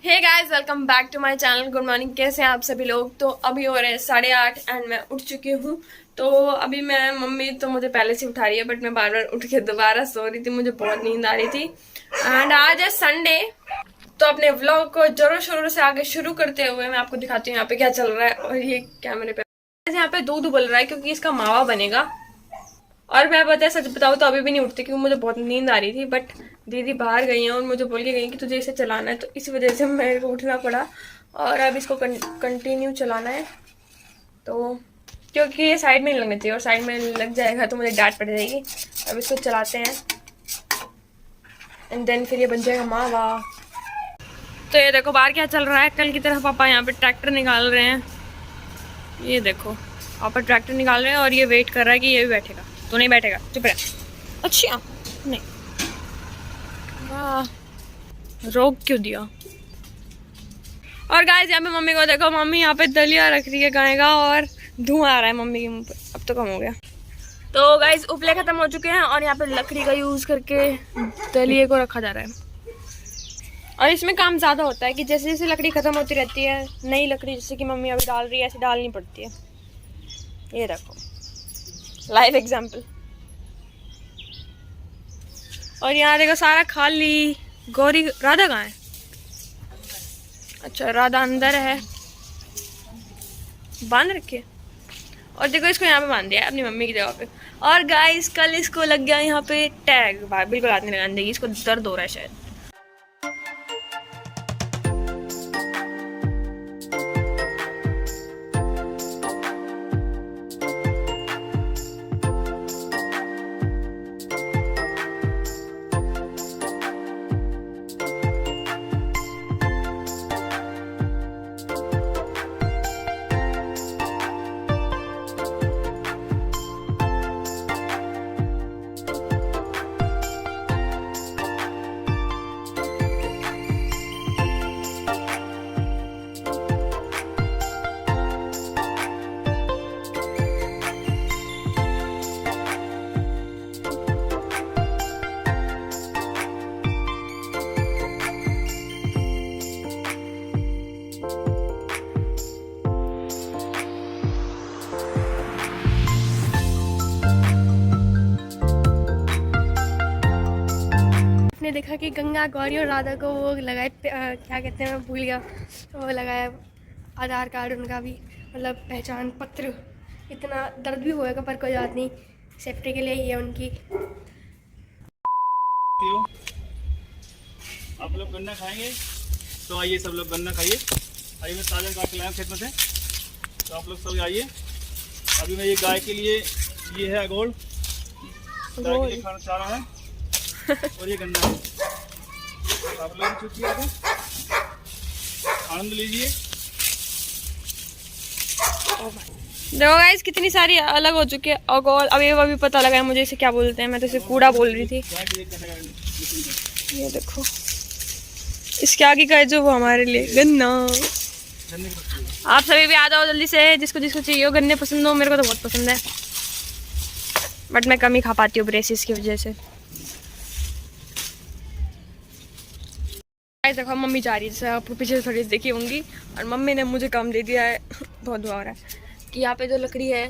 Hey guys, welcome back to my channel. Good morning. कैसे हैं आप सभी लोग? तो अभी हो रहे हैं 8:30 एंड मैं उठ चुकी हूँ। तो अभी मैं मम्मी तो मुझे पहले से उठा रही है, बट मैं बार बार उठ के दोबारा सो रही थी, मुझे बहुत नींद आ रही थी। एंड आज है संडे, तो अपने व्लॉग को जोरों शोरों से आगे शुरू करते हुए मैं आपको दिखाती हूँ यहाँ पे क्या चल रहा है। और ये कैमरे पे यहाँ पे दूध उबल रहा है क्योंकि इसका मावा बनेगा। और मैं पता है, सच बताऊँ तो अभी भी नहीं उठती क्योंकि मुझे बहुत नींद आ रही थी, बट दीदी बाहर गई हैं और मुझे बोल के गई कि तुझे इसे चलाना है, तो इस वजह से मेरे को उठना पड़ा। और अब इसको कंटिन्यू चलाना है, तो क्योंकि ये साइड में नहीं लगना चाहिए, और साइड में लग जाएगा तो मुझे डांट पड़ जाएगी। अब इसको चलाते हैं एंड देन फिर ये बन जाएगा मावा। तो ये देखो बाहर क्या चल रहा है। कल की तरह पापा यहाँ पे ट्रैक्टर निकाल रहे हैं। ये देखो पापा ट्रैक्टर निकाल रहे हैं और ये वेट कर रहा है कि ये भी बैठेगा। तो नहीं बैठेगा, चुप रह। अच्छा नहीं, वाह, रोक क्यों दिया। और गाइस यहाँ पे मम्मी को देखो, मम्मी यहाँ पे दलिया रख रही है गाय का, और धुआं आ रहा है मम्मी के मुंह पे। अब तो कम हो गया। तो गाइस उपले खत्म हो चुके हैं और यहाँ पे लकड़ी का यूज करके दलिए को रखा जा रहा है। और इसमें काम ज्यादा होता है कि जैसे जैसे लकड़ी खत्म होती रहती है, नई लकड़ी जैसे कि मम्मी अभी डाल रही है, ऐसे डालनी पड़ती है। ये देखो लाइव एग्जाम्पल। और यहाँ देखो सारा खाली। गौरी राधा कहाँ है? अच्छा, राधा अंदर है, बांध रखे। और देखो इसको यहाँ पे बांध दिया है अपनी मम्मी की जगह पे। और गाइस कल इसको लग गया यहाँ पे टैग, बिल्कुल हाथ नहीं लगाने देगी, इसको दर्द हो रहा है शायद। ने देखा कि गंगा, गौरी और राधा को वो लगाए, क्या कहते हैं मैं भूल गया, वो लगाया आधार कार्ड उनका भी, मतलब पहचान पत्र। इतना दर्द भी होएगा पर कोई बात नहीं, सेफ्टी के लिए ही है उनकी। आप लोग गन्ना खाएंगे तो आइए, सब लोग गन्ना खाइए। आइए, मैं ताजा काट के लाया खेत में से, तो आप लोग सब आइए। अभी मैं ये गाय के लिए, ये है गोल, गाय के लिए खाना चाह रहा है। और ये गन्ना है, आप लोग चुप किया आनंद लीजिए। देखो गाइस कितनी सारी अलग हो चुकी है। और अभी पता लगा है मुझे इसे क्या बोलते हैं, मैं तो इसे कूड़ा बोल रही थी। ये देखो इसके आगे का है जो, वो हमारे लिए गन्ना। आप सभी भी आ जाओ जल्दी से, जिसको जिसको चाहिए हो। गन्ने पसंद हो, मेरे को तो बहुत पसंद है, बट मैं कम ही खा पाती हूँ ब्रेसिस की वजह से। देखो मम्मी जा रही है, जैसे आपको पीछे थोड़ी देखी होंगी। और मम्मी ने मुझे काम दे दिया है बहुत धुआं हो रहा है, कि यहाँ पे जो लकड़ी है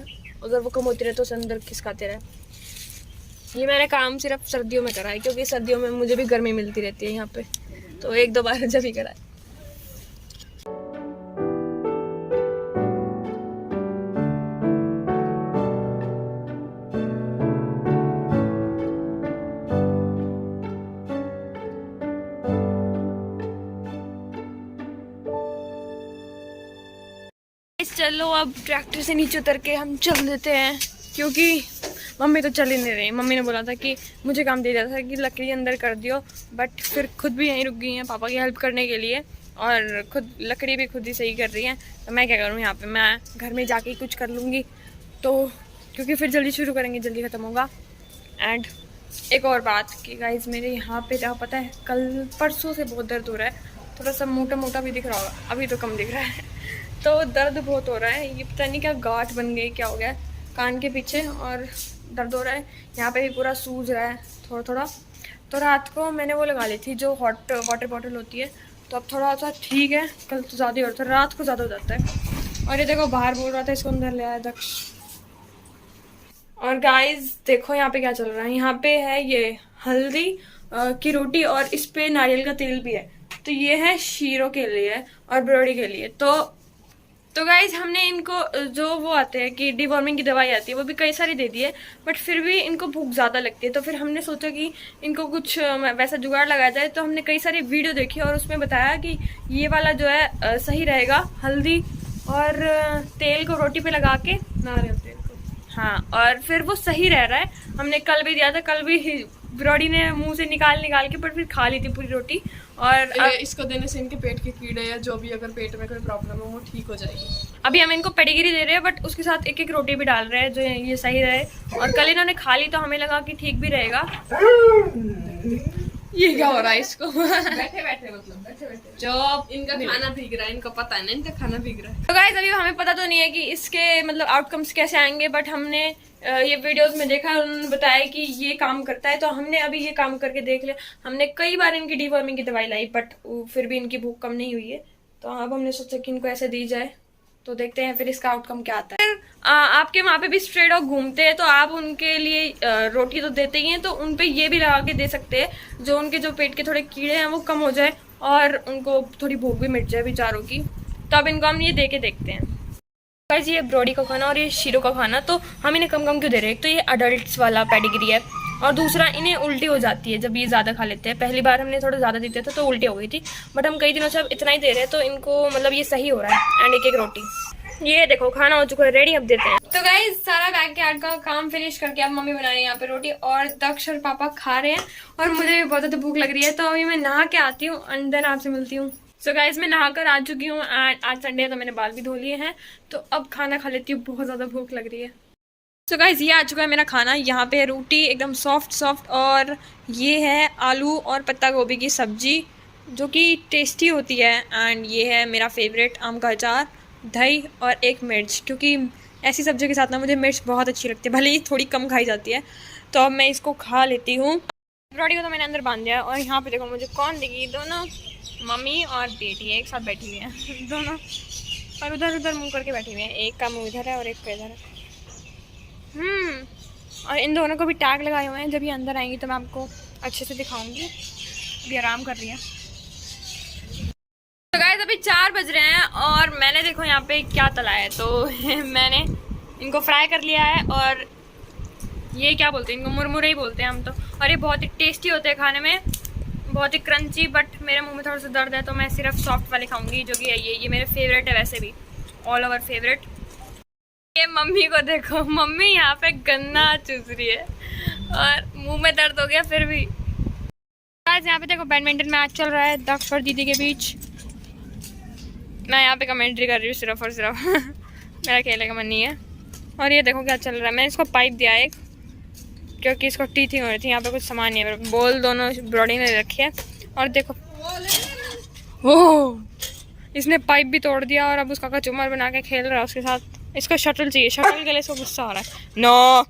उधर वो कम होती रहे तो उसे अंदर खिसकाते रहे। ये मैंने काम सिर्फ सर्दियों में करा है, क्योंकि सर्दियों में मुझे भी गर्मी मिलती रहती है यहाँ पे, तो एक दो बार जब ही करा है। चलो अब ट्रैक्टर से नीचे उतर के हम चल देते हैं, क्योंकि मम्मी तो चल ही नहीं रही। मम्मी ने बोला था कि मुझे काम दे दिया था कि लकड़ी अंदर कर दियो, बट फिर खुद भी यहीं रुक गई हैं पापा की हेल्प करने के लिए, और खुद लकड़ी भी खुद ही सही कर रही हैं। तो मैं क्या करूँ, यहाँ पे मैं घर में जाके ही कुछ कर लूँगी, तो क्योंकि फिर जल्दी शुरू करेंगे, जल्दी ख़त्म होगा। एंड एक और बात कि गाइज मेरे यहाँ पे क्या पता है, कल परसों से बहुत दर्द हो रहा है, थोड़ा सा मोटा मोटा भी दिख रहा होगा, अभी तो कम दिख रहा है। तो दर्द बहुत हो रहा है, ये पता नहीं क्या गांठ बन गई, क्या हो गया कान के पीछे, और दर्द हो रहा है। यहाँ पे भी पूरा सूज रहा है थोड़ा थोड़ा। तो रात को मैंने वो लगा ली थी जो हॉट वाटर बॉटल होती है, तो अब थोड़ा सा ठीक है, कल तो ज़्यादा ही होता है, रात को ज़्यादा हो जाता है। और ये देखो बाहर बोल रहा था इसको अंदर ले आया दक्ष। और गाइस देखो यहाँ पे क्या चल रहा है, यहाँ पे है ये हल्दी की रोटी और इस पे नारियल का तेल भी है। तो ये है शीरो के लिए और ब्रोडी के लिए। तो गाइज हमने इनको जो वो आते हैं कि डिवॉर्मिंग की दवाई आती है वो भी कई सारी दे दी है, बट फिर भी इनको भूख ज़्यादा लगती है। तो फिर हमने सोचा कि इनको कुछ वैसा जुगाड़ लगाया जाए। तो हमने कई सारी वीडियो देखी और उसमें बताया कि ये वाला जो है सही रहेगा, हल्दी और तेल को रोटी पे लगा के, नारियल तेल को, हाँ, और फिर वो सही रह रहा है। हमने कल भी दिया था, कल भी ब्रोडी ने मुंह से निकाल के पर फिर खा ली थी पूरी रोटी। और इसको देने से इनके पेट के कीड़े या जो भी अगर पेट में कोई प्रॉब्लम है वो ठीक हो जाएगी। अभी हम इनको पेडिग्री दे रहे हैं, बट उसके साथ एक एक रोटी भी डाल रहे हैं जो ये सही रहे। और कल इन्होंने खा ली तो हमें लगा कि ठीक भी रहेगा। ये क्या हो रहा है इसको? बैठे बैठे जो इनका खाना भीग रहा है, इनको पता है ना इनका खाना भीग रहा है। तो गाइस अभी हमें पता तो नहीं है कि इसके मतलब आउटकम्स कैसे आएंगे, बट हमने ये वीडियोस में देखा, उन्होंने बताया कि ये काम करता है। तो हमने अभी ये काम करके देख लिया। हमने कई बार इनकी डिवॉर्मिंग की दवाई लाई, बट फिर भी इनकी भूख कम नहीं हुई है। तो अब हमने सोचा कि इनको ऐसे दी जाए। तो देखते हैं फिर इसका आउटकम क्या आता है। फिर आपके वहाँ पे भी स्ट्रे डॉग घूमते हैं तो आप उनके लिए रोटी तो देते ही हैं, तो उन पे ये भी लगा के दे सकते हैं, जो उनके जो पेट के थोड़े कीड़े हैं वो कम हो जाए और उनको थोड़ी भूख भी मिट जाए बेचारों की। तो अब इनको हम ये दे के देखते हैं। गाइस ये ब्रोडी का खाना और ये शीरो का खाना तो हम इन्हें कम कम क्यों दे रहे हैं? एक तो ये अडल्ट्स वाला पेडिग्री है और दूसरा इन्हें उल्टी हो जाती है जब ये ज़्यादा खा लेते हैं। पहली बार हमने थोड़ा ज़्यादा देते थे तो उल्टी हो गई थी, बट हम कई दिनों से अब इतना ही दे रहे हैं तो इनको मतलब ये सही हो रहा है। एंड एक एक रोटी, ये देखो खाना हो चुका है रेडी, अब देते हैं। तो गाइस सारा बैकयार्ड का काम फिनिश करके अब मम्मी बना रही है यहाँ पे रोटी और दक्ष और पापा खा रहे हैं और मुझे भी बहुत ज़्यादा भूख लग रही है। तो अभी मैं नहा के आती हूँ एंड देन आपसे मिलती हूँ। सो गाइस मैं नहाकर आ चुकी हूँ एंड आज संडे है तो मैंने बाल भी धो लिए हैं। तो अब खाना खा लेती हूँ, बहुत ज़्यादा भूख लग रही है। सो गाइस ये आ चुका है मेरा खाना। यहाँ पे है रोटी एकदम सॉफ्ट और ये है आलू और पत्ता गोभी की सब्जी जो कि टेस्टी होती है। एंड ये है मेरा फेवरेट आम का अचार, दही और एक मिर्च, क्योंकि ऐसी सब्जियों के साथ ना मुझे मिर्च बहुत अच्छी लगती है, भले ही थोड़ी कम खाई जाती है। तो अब मैं इसको खा लेती हूँ। रोटी को तो मैंने अंदर बांध दिया और यहाँ पे देखो मुझे कौन दिखी, दोनों मम्मी और बेटी एक साथ बैठी हुई हैं दोनों, और उधर उधर मुंह करके बैठी हुई हैं। एक का मुंह इधर है और एक का इधर है। और इन दोनों को भी टैग लगाए हुए हैं। जब ये अंदर आएंगी तो मैं आपको अच्छे से दिखाऊंगी। अभी आराम कर रही है। तो गाइस अभी 4 बज रहे हैं और मैंने देखो यहाँ पे क्या तला है। तो मैंने इनको फ्राई कर लिया है और ये क्या बोलते हैं, इनको मुरमुरे ही बोलते हैं हम तो। और ये बहुत ही टेस्टी होते हैं खाने में, बहुत ही क्रंची, बट मेरे मुंह में थोड़ा सा दर्द है तो मैं सिर्फ सॉफ्ट वाले खाऊंगी, जो कि है ये मेरे फेवरेट है वैसे भी, ऑल ओवर फेवरेट। ये मम्मी को देखो, मम्मी यहाँ पे गन्ना चूस रही है और मुंह में दर्द हो गया फिर भी। आज यहाँ पे देखो बैडमिंटन मैच चल रहा है दक्ष और दीदी के बीच। मैं यहाँ पे कमेंट्री कर रही हूँ सिर्फ और सिर्फ मेरा खेलने का मन नहीं है। और ये देखो क्या चल रहा है। मैंने इसको पाइप दिया एक, क्योंकि इसको टीथिंग हो रही थी। यहाँ पे कुछ सामान नहीं है, बॉल दोनों ब्रोडी ने रखी है। और देखो ओह, इसने पाइप भी तोड़ दिया और अब उसका कचूमर बना के खेल रहा है उसके साथ। इसको शटल चाहिए, शटल के लिए इसको गुस्सा आ रहा है। नो,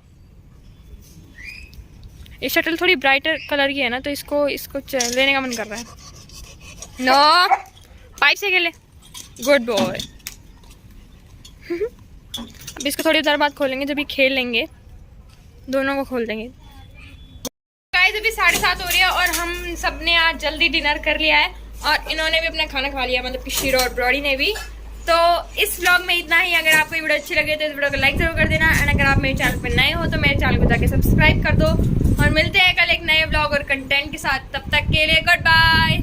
ये शटल थोड़ी ब्राइटर कलर की है ना, तो इसको लेने का मन कर रहा है। नो, पाइप से खेले, गुड बॉय। अब इसको थोड़ी देर बाद खोलेंगे, जब ये खेल लेंगे दोनों को खोल देंगे। गाइस अभी 7:30 हो रही है और हम सब ने आज जल्दी डिनर कर लिया है और इन्होंने भी अपना खाना खा लिया, मतलब कि शीरो और ब्रोडी ने भी। तो इस व्लॉग में इतना ही। अगर आपको ये वीडियो अच्छी लगे तो इस वीडियो को लाइक जरूर कर देना। एंड अगर आप मेरे चैनल पर नए हो तो मेरे चैनल को जाके सब्सक्राइब कर दो। और मिलते हैं कल एक नए व्लॉग और कंटेंट के साथ। तब तक के लिए गुड बाय।